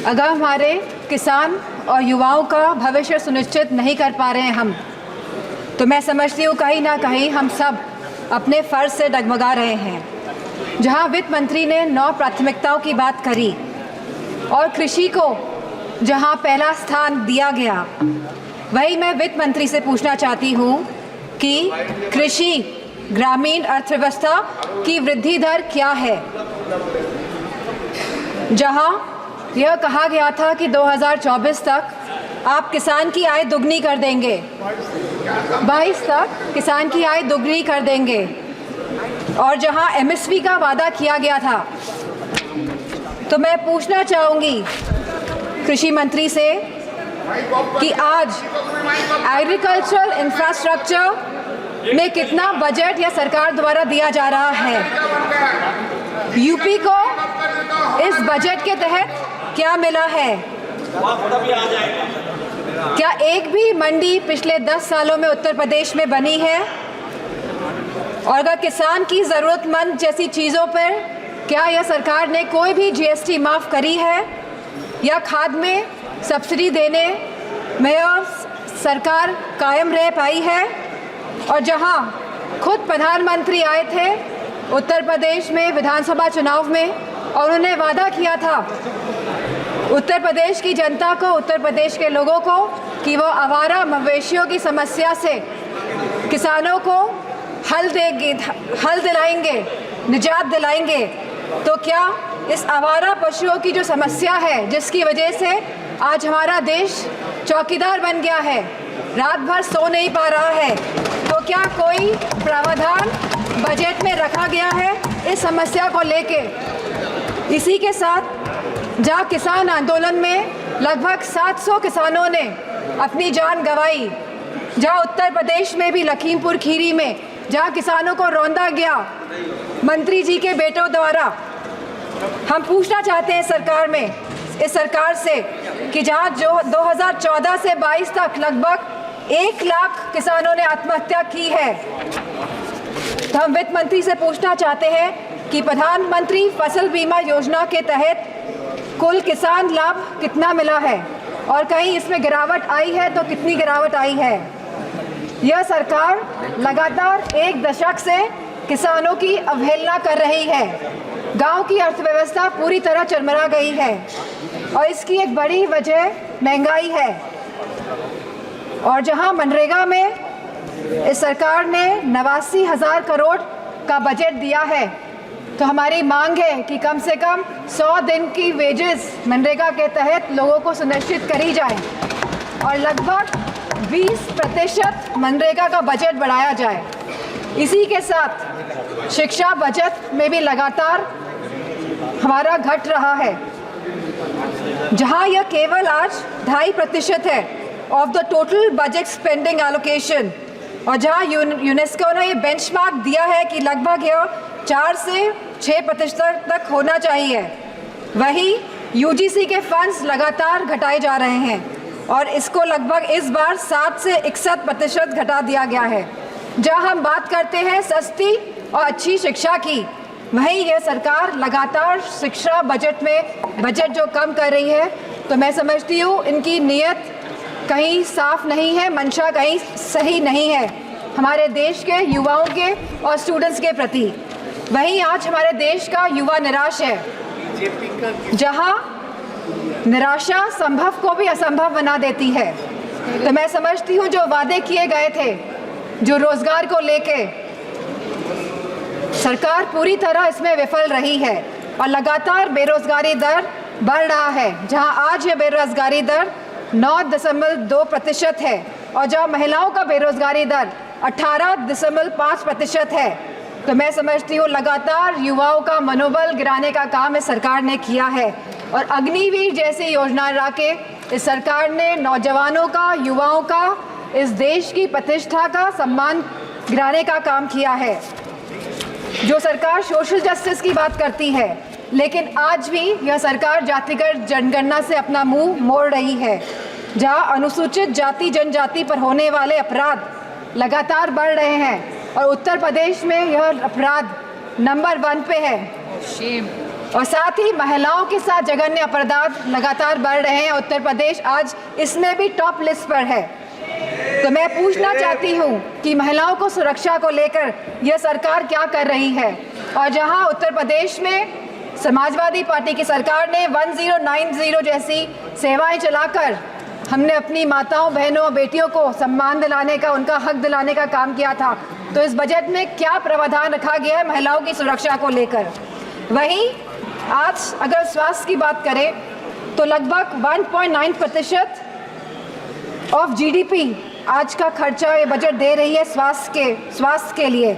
अगर हमारे किसान और युवाओं का भविष्य सुनिश्चित नहीं कर पा रहे हैं हम, तो मैं समझती हूँ कहीं ना कहीं हम सब अपने फ़र्ज से डगमगा रहे हैं। जहाँ वित्त मंत्री ने 9 प्राथमिकताओं की बात करी और कृषि को जहाँ पहला स्थान दिया गया, वही मैं वित्त मंत्री से पूछना चाहती हूँ कि कृषि ग्रामीण अर्थव्यवस्था की वृद्धि दर क्या है। जहाँ यह कहा गया था कि 2024 तक आप किसान की आय दुगनी कर देंगे, 22 तक किसान की आय दुगनी कर देंगे, और जहां एमएसपी का वादा किया गया था, तो मैं पूछना चाहूँगी कृषि मंत्री से कि आज एग्रीकल्चरल इंफ्रास्ट्रक्चर में कितना बजट या सरकार द्वारा दिया जा रहा है। यूपी को इस बजट के तहत क्या मिला है? क्या एक भी मंडी पिछले 10 सालों में उत्तर प्रदेश में बनी है? और अगर किसान की ज़रूरतमंद जैसी चीज़ों पर क्या यह सरकार ने कोई भी जीएसटी माफ़ करी है, या खाद में सब्सिडी देने में यह सरकार कायम रह पाई है? और जहां खुद प्रधानमंत्री आए थे उत्तर प्रदेश में विधानसभा चुनाव में और उन्होंने वादा किया था उत्तर प्रदेश की जनता को, उत्तर प्रदेश के लोगों को, कि वो आवारा मवेशियों की समस्या से किसानों को हल दिलाएंगे, निजात दिलाएंगे, तो क्या इस आवारा पशुओं की जो समस्या है, जिसकी वजह से आज हमारा देश चौकीदार बन गया है, रात भर सो नहीं पा रहा है, तो क्या कोई प्रावधान बजट में रखा गया है इस समस्या को लेके? इसी के साथ जहाँ किसान आंदोलन में लगभग 700 किसानों ने अपनी जान गंवाई, जहाँ उत्तर प्रदेश में भी लखीमपुर खीरी में जहाँ किसानों को रौंदा गया मंत्री जी के बेटों द्वारा, हम पूछना चाहते हैं इस सरकार से कि जहाँ जो 2014 से 22 तक लगभग 1 लाख किसानों ने आत्महत्या की है, तो हम वित्त मंत्री से पूछना चाहते हैं कि प्रधानमंत्री फसल बीमा योजना के तहत कुल किसान लाभ कितना मिला है, और कहीं इसमें गिरावट आई है तो कितनी गिरावट आई है। यह सरकार लगातार 1 दशक से किसानों की अवहेलना कर रही है। गांव की अर्थव्यवस्था पूरी तरह चरमरा गई है और इसकी एक बड़ी वजह महंगाई है। और जहां मनरेगा में इस सरकार ने 89,000 करोड़ का बजट दिया है, तो हमारी मांग है कि कम से कम 100 दिन की वेजेस मनरेगा के तहत लोगों को सुनिश्चित करी जाए और लगभग 20% मनरेगा का बजट बढ़ाया जाए। इसी के साथ शिक्षा बजट में भी लगातार हमारा घट रहा है, जहां यह केवल आज 2.5% है of the total budget spending allocation, और जहां यूनेस्को ने ये बेंचमार्क दिया है कि लगभग यह 4 से 6% तक होना चाहिए, वही यूजीसी के फंड्स लगातार घटाए जा रहे हैं और इसको लगभग इस बार 7 से 61% घटा दिया गया है। जहां हम बात करते हैं सस्ती और अच्छी शिक्षा की, वहीं यह सरकार लगातार शिक्षा बजट जो कम कर रही है, तो मैं समझती हूँ इनकी नीयत कहीं साफ नहीं है, मंशा कहीं सही नहीं है हमारे देश के युवाओं के और स्टूडेंट्स के प्रति। वहीं आज हमारे देश का युवा निराश है, जहां निराशा संभव को भी असंभव बना देती है। तो मैं समझती हूँ जो वादे किए गए थे, जो रोजगार को लेके, सरकार पूरी तरह इसमें विफल रही है और लगातार बेरोजगारी दर बढ़ रहा है। जहां आज ये बेरोजगारी दर 9.2% है और जहां महिलाओं का बेरोजगारी दर 18.5% है, तो मैं समझती हूँ लगातार युवाओं का मनोबल गिराने का काम इस सरकार ने किया है। और अग्निवीर जैसी योजना ला के इस सरकार ने नौजवानों का, युवाओं का, इस देश की प्रतिष्ठा का, सम्मान गिराने का काम किया है। जो सरकार सोशल जस्टिस की बात करती है, लेकिन आज भी यह सरकार जातिगत जनगणना से अपना मुंह मोड़ रही है, जहां अनुसूचित जाति जनजाति पर होने वाले अपराध लगातार बढ़ रहे हैं और उत्तर प्रदेश में यह अपराध नंबर 1 पे है। और साथ ही महिलाओं के साथ जघन्य अपराध लगातार बढ़ रहे हैं। उत्तर प्रदेश आज इसमें भी टॉप लिस्ट पर है। तो मैं पूछना चाहती हूँ कि महिलाओं को सुरक्षा को लेकर यह सरकार क्या कर रही है। और जहाँ उत्तर प्रदेश में समाजवादी पार्टी की सरकार ने 1090 जैसी सेवाएं चलाकर हमने अपनी माताओं, बहनों, बेटियों को सम्मान दिलाने का, उनका हक दिलाने का काम किया था, तो इस बजट में क्या प्रावधान रखा गया है महिलाओं की सुरक्षा को लेकर। वहीं आज अगर स्वास्थ्य की बात करें तो लगभग 1.9% ऑफ GDP आज का खर्चा ये बजट दे रही है स्वास्थ्य के लिए।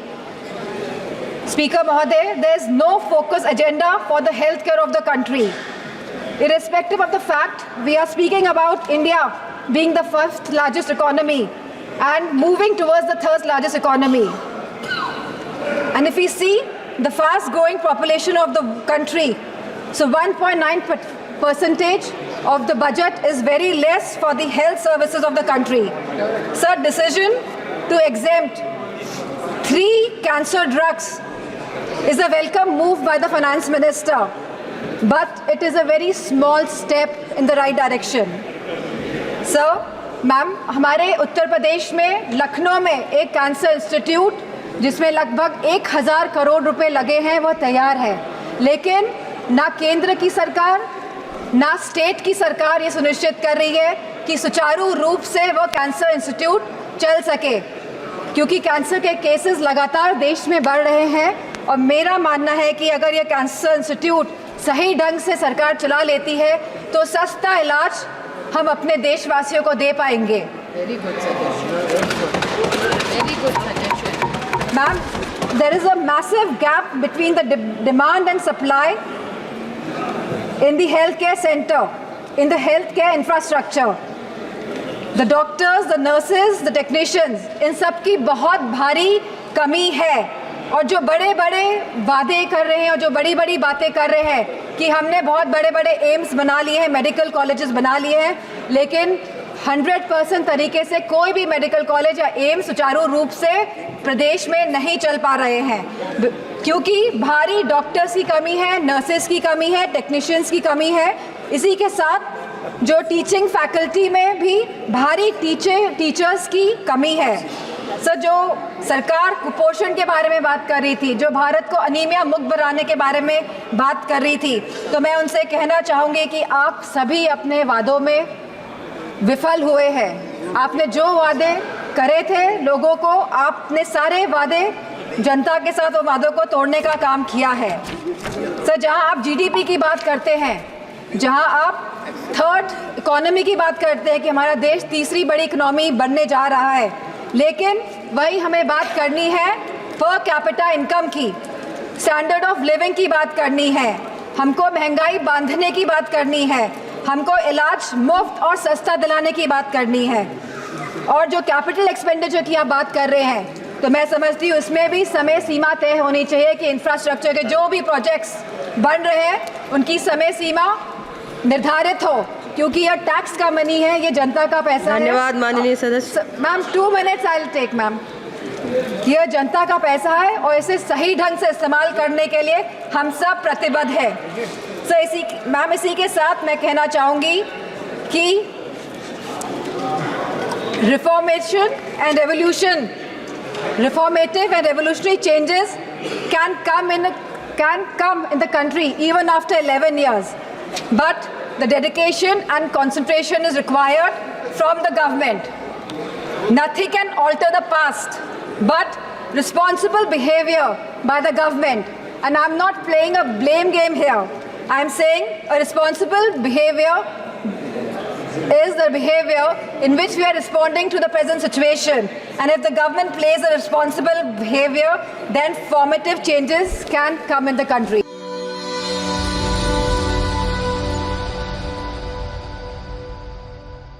स्पीकर महोदय, there is no focus agenda for the healthcare of the country. Irrespective of the fact we are speaking about India being the first largest economy and moving towards the third largest economy. And if we see the fast growing population of the country, so 1.9% of the budget is very less for the health services of the country. Sir, decision to exempt 3 cancer drugs is a welcome move by the finance minister, but it is a very small step in the right direction. Sir, ma'am, हमारे उत्तर प्रदेश में लखनऊ में एक cancer institute जिसमें लगभग 1000 करोड़ रुपए लगे हैं वो तैयार है, लेकिन ना केंद्र की सरकार ना स्टेट की सरकार ये सुनिश्चित कर रही है कि सुचारू रूप से वो कैंसर इंस्टीट्यूट चल सके, क्योंकि कैंसर के केसेस लगातार देश में बढ़ रहे हैं। और मेरा मानना है कि अगर ये कैंसर इंस्टीट्यूट सही ढंग से सरकार चला लेती है तो सस्ता इलाज हम अपने देशवासियों को दे पाएंगे। Very good suggestion. Ma'am, there is a massive gap between the demand and supply in the healthcare center, in the healthcare infrastructure. The doctors, the nurses, the technicians, इन सब की बहुत भारी कमी है। और जो बड़े बड़े वादे कर रहे हैं और जो बड़ी बड़ी बातें कर रहे हैं कि हमने बहुत बड़े बड़े एम्स बना लिए हैं, मेडिकल कॉलेजेस बना लिए हैं, लेकिन 100% तरीके से कोई भी मेडिकल कॉलेज या एम्स सुचारू रूप से प्रदेश में नहीं चल पा रहे हैं, क्योंकि भारी डॉक्टर्स की कमी है, नर्सेस की कमी है, टेक्नीशियंस की कमी है। इसी के साथ जो टीचिंग फैकल्टी में भी भारी टीचर्स की कमी है। सर, जो सरकार कुपोषण के बारे में बात कर रही थी, जो भारत को अनीमिया मुक्त बनाने के बारे में बात कर रही थी, तो मैं उनसे कहना चाहूँगी कि आप सभी अपने वादों में विफल हुए हैं। आपने जो वादे करे थे लोगों को, आपने सारे वादे जनता के साथ वो वादों को तोड़ने का काम किया है। सर, जहाँ आप GDP की बात करते हैं, जहाँ आप थर्ड इकोनॉमी की बात करते हैं कि हमारा देश तीसरी बड़ी इकोनॉमी बनने जा रहा है, लेकिन वही हमें बात करनी है पर कैपिटा इनकम की, स्टैंडर्ड ऑफ लिविंग की बात करनी है, हमको महंगाई बांधने की बात करनी है, हमको इलाज मुफ्त और सस्ता दिलाने की बात करनी है। और जो कैपिटल एक्सपेंडिचर की आप बात कर रहे हैं, तो मैं समझती हूँ इसमें भी समय सीमा तय होनी चाहिए कि इंफ्रास्ट्रक्चर के जो भी प्रोजेक्ट्स बन रहे हैं उनकी समय सीमा निर्धारित हो, क्योंकि यह टैक्स का मनी है, ये जनता का पैसा है। धन्यवाद माननीय सदस्य। Ma'am, 2 minutes I will take ma'am. यह जनता का पैसा है और इसे सही ढंग से इस्तेमाल करने के लिए हम सब प्रतिबद्ध हैं। सो इसी के साथ मैं कहना चाहूँगी कि reformative and revolutionary changes can come in the country even after 11 years, but the dedication and concentration is required from the government. Nothing can alter the past, but responsible behavior by the government. And I'm not playing a blame game here. I'm saying a responsible behavior is the behavior in which we are responding to the present situation. And if the government plays a responsible behavior, then formative changes can come in the country.